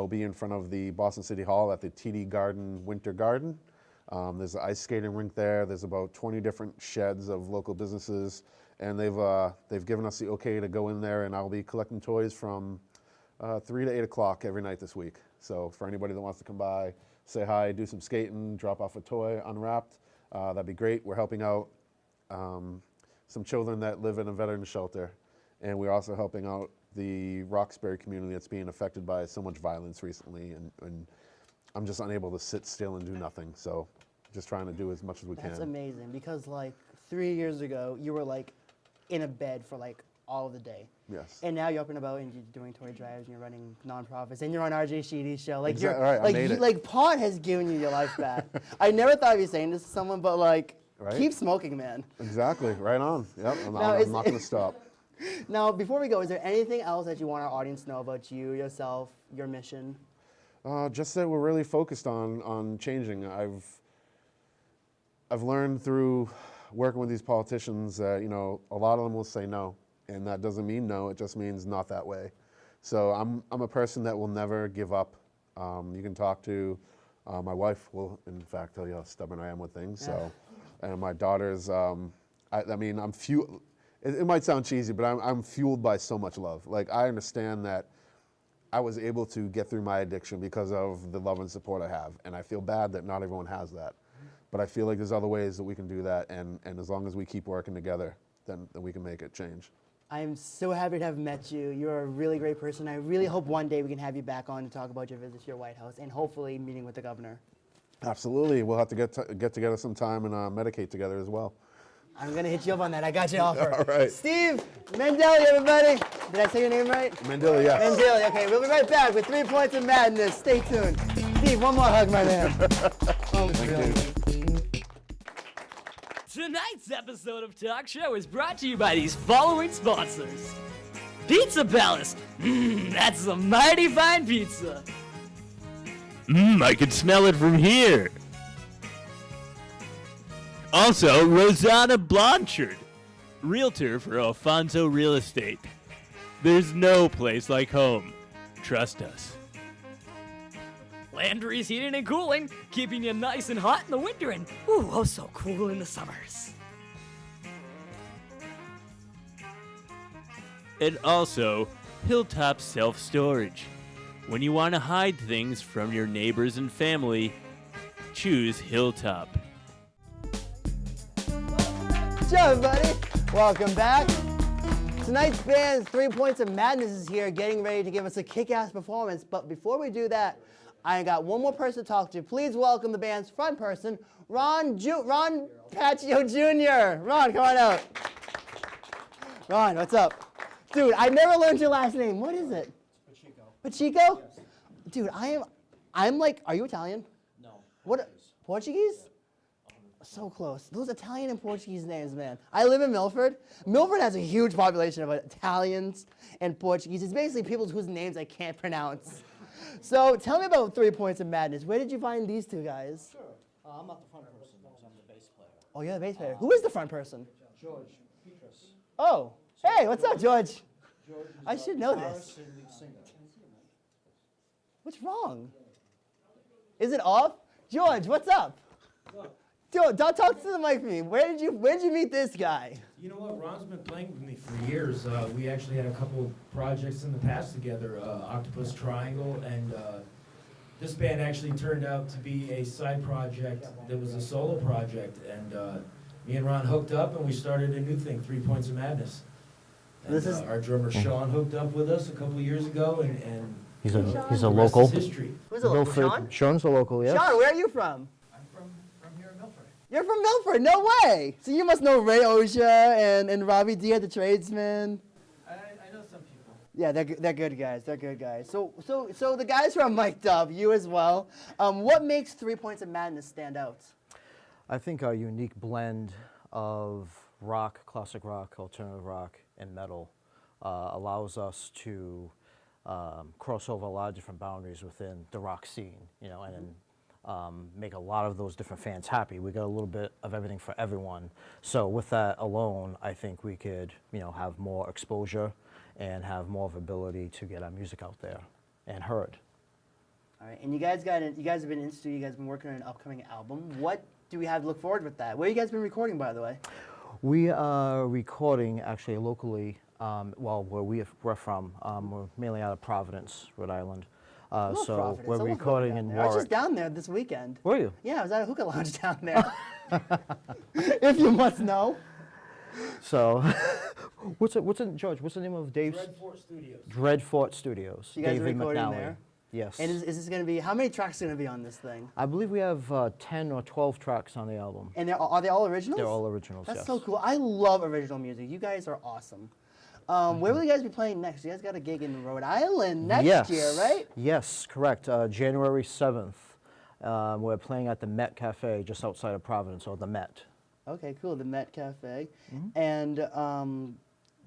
S8: be in front of the Boston City Hall at the TD Garden Winter Garden. There's an ice skating rink there. There's about 20 different sheds of local businesses, and they've given us the okay to go in there, and I'll be collecting toys from 3 to 8 o'clock every night this week. So for anybody that wants to come by, say hi, do some skating, drop off a toy unwrapped, that'd be great. We're helping out some children that live in a veteran shelter, and we're also helping out the Roxbury community that's being affected by so much violence recently, and I'm just unable to sit still and do nothing. So just trying to do as much as we can.
S2: That's amazing because like 3 years ago, you were like in a bed for like all of the day.
S8: Yes.
S2: And now you're up and about and you're doing toy drives and you're running nonprofits and you're on RJ Sheedy's show. Like
S8: Exactly
S2: you're
S8: right, I
S2: like
S8: made it.
S2: like pot has given you your life back. I never thought I'd be saying this to someone, but like
S8: Right?
S2: keep smoking, man.
S8: Exactly, right on. Yep, I'm
S2: Now,
S8: not
S2: is-
S8: going to stop.
S2: Now, before we go, is there anything else that you want our audience to know about you, yourself, your mission?
S8: Just that we're really focused on changing. I've learned through working with these politicians that a lot of them will say no, and that doesn't mean no. It just means not that way. So I'm a person that will never give up. You can talk to my wife. Will in fact tell you how stubborn I am with things. So, and my daughters. I mean, I'm fueled. It might sound cheesy, but I'm fueled by so much love. Like I understand that I was able to get through my addiction because of the love and support I have. And I feel bad that not everyone has that. But I feel like there's other ways that we can do that. And as long as we keep working together, then we can make it change.
S2: I'm so happy to have met you. You're a really great person. I really hope one day we can have you back on to talk about your visit to your White House and hopefully meeting with the governor.
S8: Absolutely. We'll have to get together sometime and medicate together as well.
S2: I'm going to hit you up on that. I got you offered.
S8: All right.
S2: Steve Mandille, everybody. Did I say your name right?
S8: Mandille, yes.
S2: Mandille. Okay, we'll be right back with 3 Points of Madness. Stay tuned. Steve, one more hug, my man.
S1: Tonight's episode of Talk Show is brought to you by these following sponsors. Pizza Palace. That's a mighty fine pizza.
S5: I can smell it from here. Also, Rosanna Blanchard, realtor for Alfonso Real Estate. There's no place like home. Trust us.
S1: Landry's Heating and Cooling, keeping you nice and hot in the winter and oh so cool in the summers.
S5: And also, Hilltop Self-Storage. When you want to hide things from your neighbors and family, choose Hilltop.
S2: What's up, everybody? Welcome back. Tonight's band, 3 Points of Madness, is here getting ready to give us a kick-ass performance. But before we do that, I got one more person to talk to. Please welcome the band's front person, Ron Paccio Jr. Ron, come on out. Ron, what's up? Dude, I never learned your last name. What is it? Pacheco. Pacheco? Yes. Dude, I'm like, are you Italian?
S9: No.
S2: What? Portuguese? So close. Those Italian and Portuguese names, man. I live in Milford. Milford has a huge population of Italians and Portuguese. It's basically people whose names I can't pronounce. So tell me about 3 Points of Madness. Where did you find these two guys?
S9: Sure. I'm not the front person, I'm the bass player.
S2: Oh, you're the bass player. Who is the front person?
S9: George Petras.
S2: Oh, hey, what's up, George?
S9: George is
S2: I should know this.
S9: guitarist and lead singer.
S2: What's wrong? Is it off? George, what's up? George, don't talk to the mic for me. Where did you meet this guy?
S10: You know what? Ron's been playing with me for years. We actually had a couple of projects in the past together, Octopus Triangle, and this band actually turned out to be a side project that was a solo project. And me and Ron hooked up, and we started a new thing, 3 Points of Madness. And, our drummer Sean hooked up with us a couple of years ago, and
S11: He's a
S10: the rest
S11: local.
S10: is history.
S2: Who's a local? Sean?
S11: Sean's a local, yes.
S2: Sean, where are you from?
S10: I'm from here in Milford.
S2: You're from Milford? No way. So you must know Ray Osha and Robbie D at the Tradesman.
S10: I know some people.
S2: Yeah, they're good guys. They're good guys. So the guys who are mic'd up, you as well. What makes 3 Points of Madness stand out?
S11: I think our unique blend of rock, classic rock, alternative rock, and metal allows us to cross over a lot of different boundaries within the rock scene, you know, and make a lot of those different fans happy. We got a little bit of everything for everyone. So with that alone, I think we could, you know, have more exposure and have more of ability to get our music out there and heard.
S2: All right, and you guys have been in studio. You guys have been working on an upcoming album. What do we have to look forward with that? Where have you guys been recording, by the way?
S11: We are recording actually locally. Well, where we're from, we're mainly out of Providence, Rhode Island. So
S2: Providence.
S11: we're
S2: I love
S11: recording
S2: down
S11: in
S2: there. I was
S11: Warwick.
S2: just down there this weekend.
S11: Were you?
S2: Yeah, I was at a hookah lounge down there. If you must know.
S11: So, George? What's the name of Dave's?
S10: Dreadfort Studios.
S11: Dreadfort Studios.
S2: You guys are
S11: David
S2: recording
S11: McNally.
S2: there?
S11: Yes.
S2: And is this going to be, how many tracks are going to be on this thing?
S11: I believe we have 10 or 12 tracks on the album.
S2: And are they all originals?
S11: They're all originals.
S2: That's
S11: yes.
S2: so cool. I love original music. You guys are awesome. Where will you guys be playing next? You guys got a gig in Rhode Island next year, right?
S11: Yes, correct. January 7th. We're playing at the Met Cafe just outside of Providence, or the Met.
S2: Okay, cool. The Met Cafe. And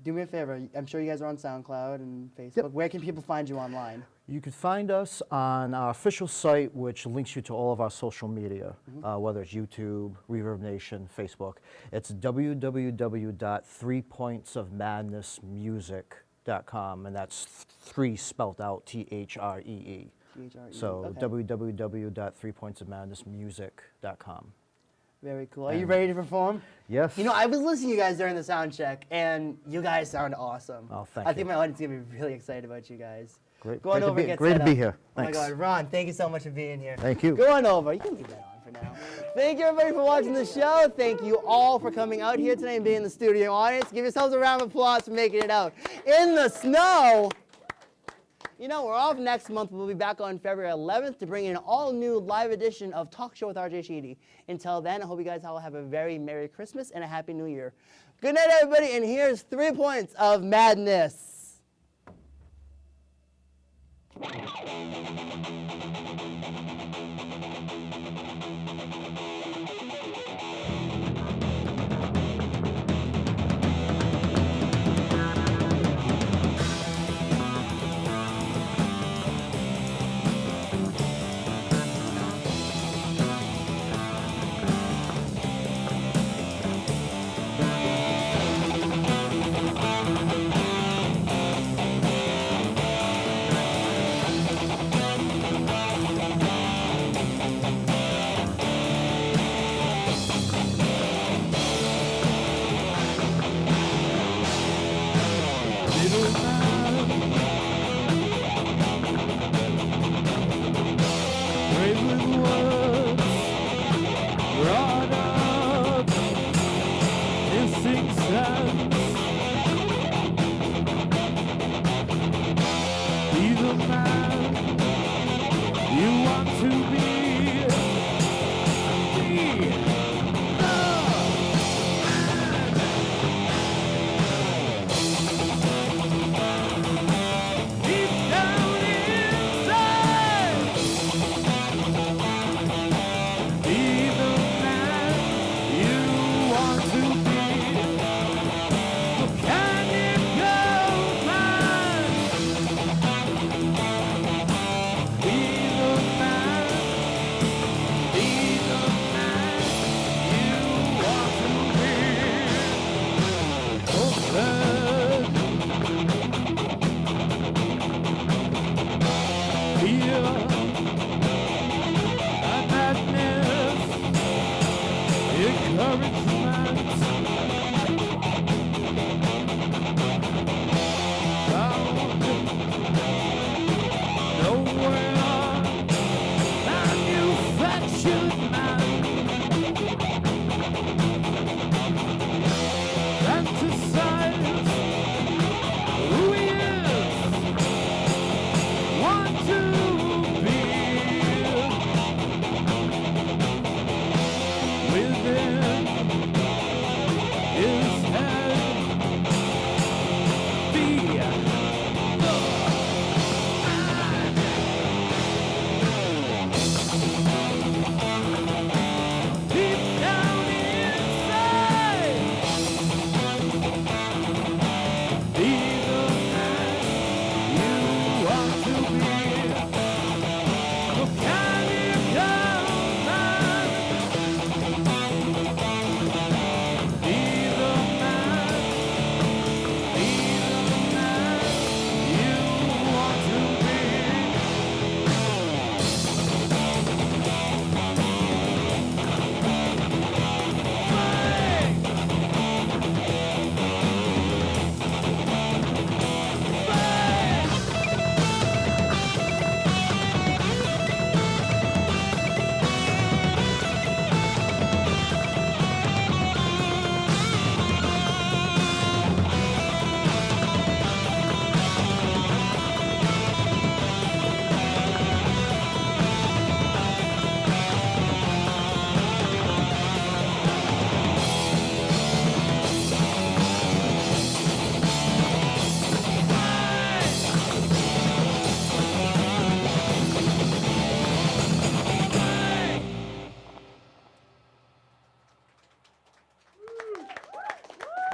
S2: do me a favor. I'm sure you guys are on SoundCloud and Facebook.
S11: Yep.
S2: Where can people find you online?
S11: You can find us on our official site, which links you to all of our social media, whether it's YouTube, Reverb Nation, Facebook. It's www.3pointsofmadnessmusic.com, and that's 3 spelled out THREE.
S2: THREE.
S11: So
S2: okay.
S11: www.3pointsofmadnessmusic.com.
S2: Very cool. Are you ready to perform?
S11: Yes.
S2: You know, I was listening to you guys during the sound check, and you guys sound awesome.
S11: Oh, thank
S2: I think
S11: you.
S2: my audience is going to be really excited about you guys.
S11: Great.
S2: Go on
S11: Great to
S2: over
S11: be-
S2: and get
S11: great
S2: set
S11: to be
S2: up.
S11: here.
S2: Oh my
S11: Thanks.
S2: God, Ron, thank you so much for being here.
S11: Thank you.
S2: Go on over. You can leave that on for now. Thank you, everybody, for watching the show. Thank you all for coming out here today and being in the studio audience. Give yourselves a round of applause for making it out in the snow. You know, we're off next month. We'll be back on February 11th to bring in an all-new live edition of Talk Show with RJ Sheedy. Until then, I hope you guys all have a very Merry Christmas and a Happy New Year. Good night, everybody, and here's 3 Points of Madness.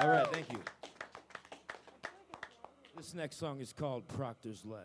S10: All right, thank you. This next song is called Proctor's Ledge.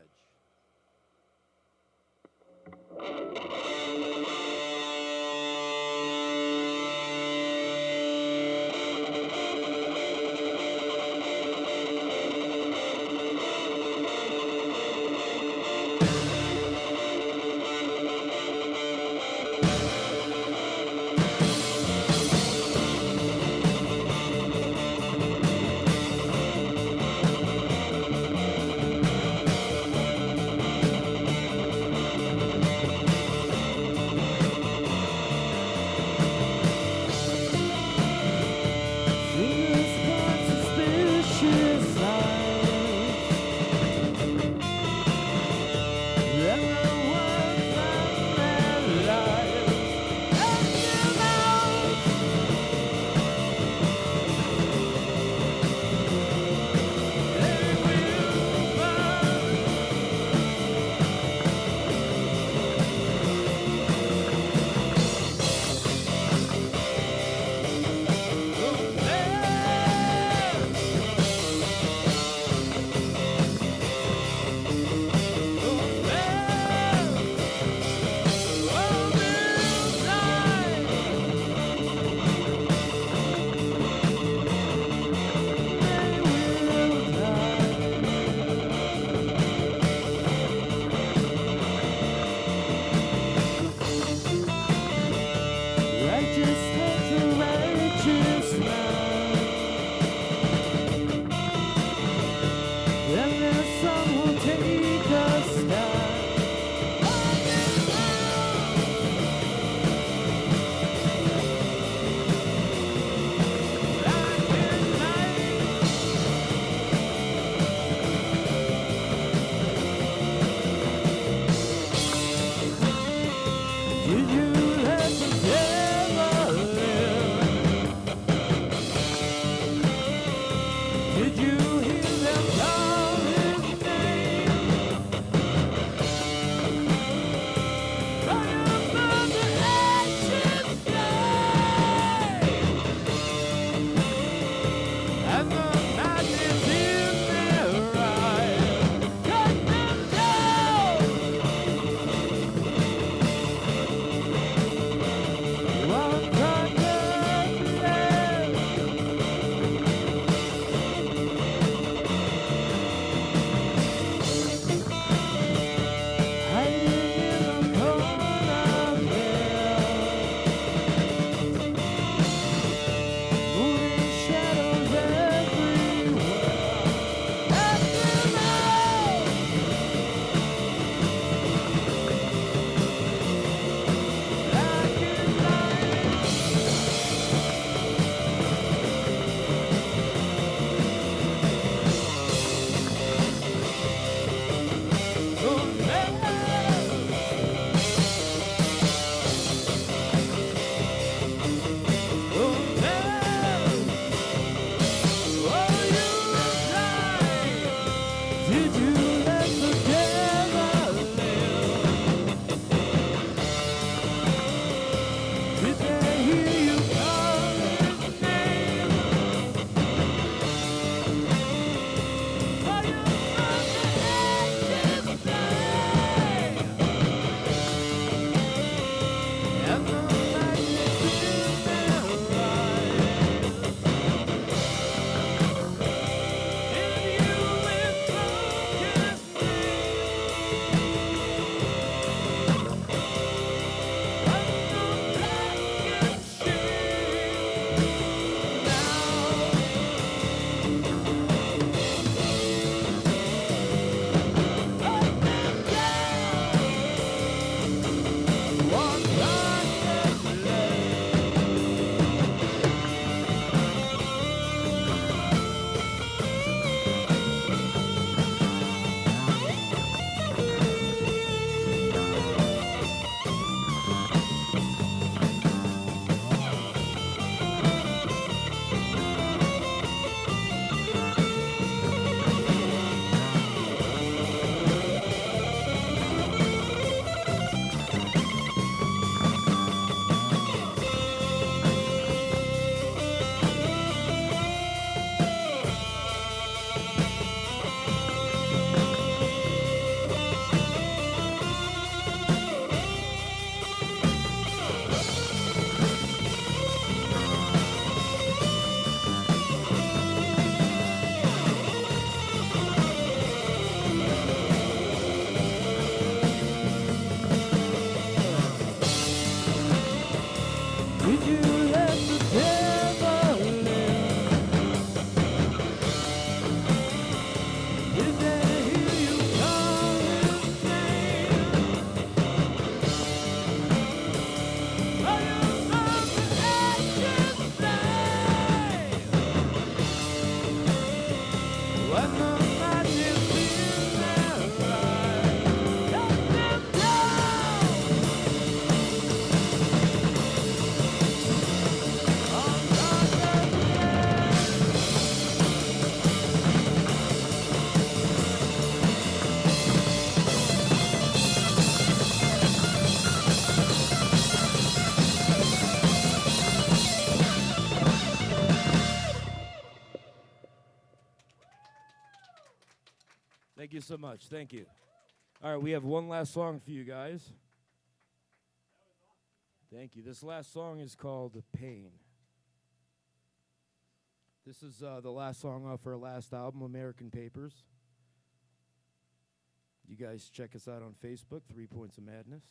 S12: Did you let the devil
S1: Did you let the devil in? Did they hear you call his name? Are you something anxious flame? When the magic feels their eyes, let them down. On top of
S10: Thank you so much. Thank you. All right, we have one last song for you guys. Thank you. This last song is called Pain. This is the last song off our last album, American Papers. You guys check us out on Facebook, 3 Points of Madness.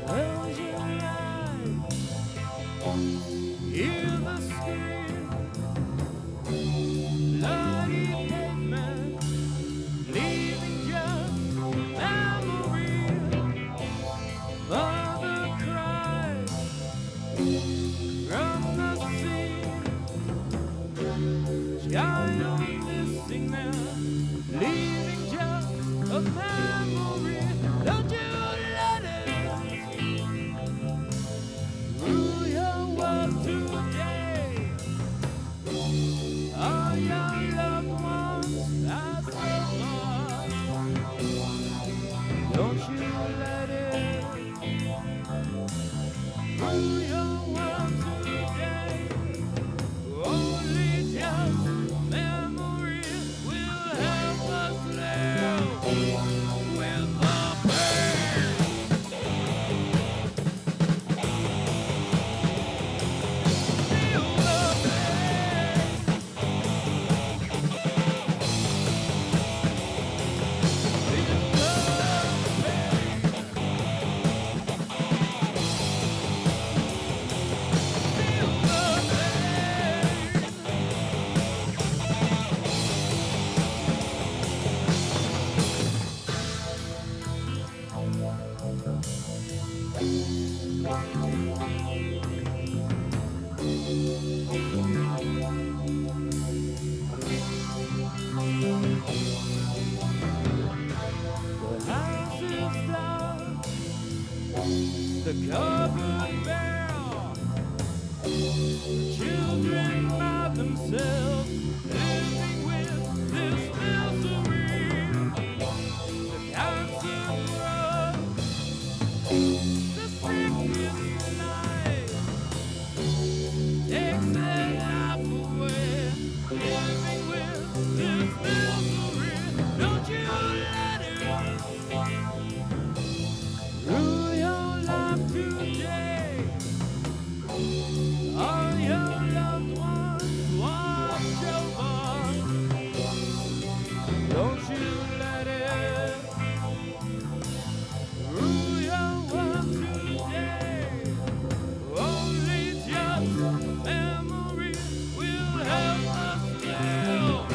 S1: close your eyes, hear the scream, bloody pavement, leaving just memory. Mother cries from the sea, child missing now, leaving just a memory. Don't you let it rule your world today. All your loved ones are so lost. Don't you let it rule your world today. Only just memory will help us live with the pain. Feel the pain. Feel the The house is dark, the cupboard bare, children by themselves, living with this misery. The cancer grows, the sickness lies, takes their life away, living with this misery. Don't you let it rule your life today. All your loved ones watch over. Don't you let it rule your world today. Only just memory will help us live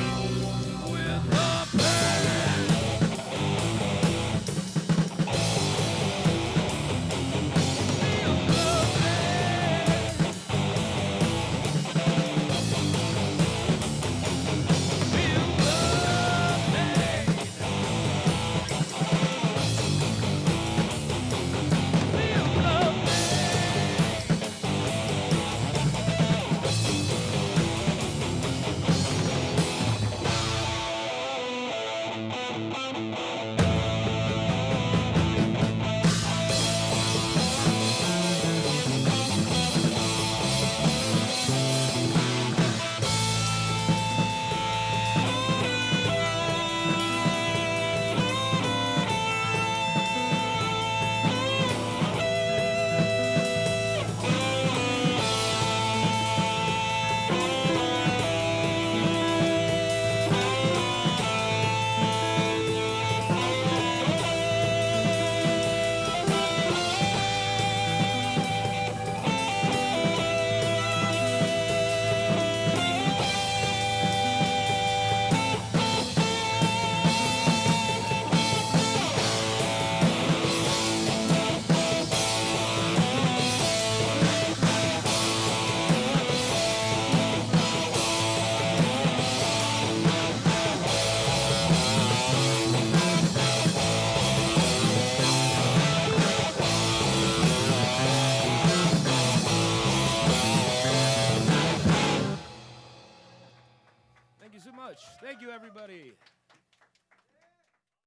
S12: Thank you, everybody.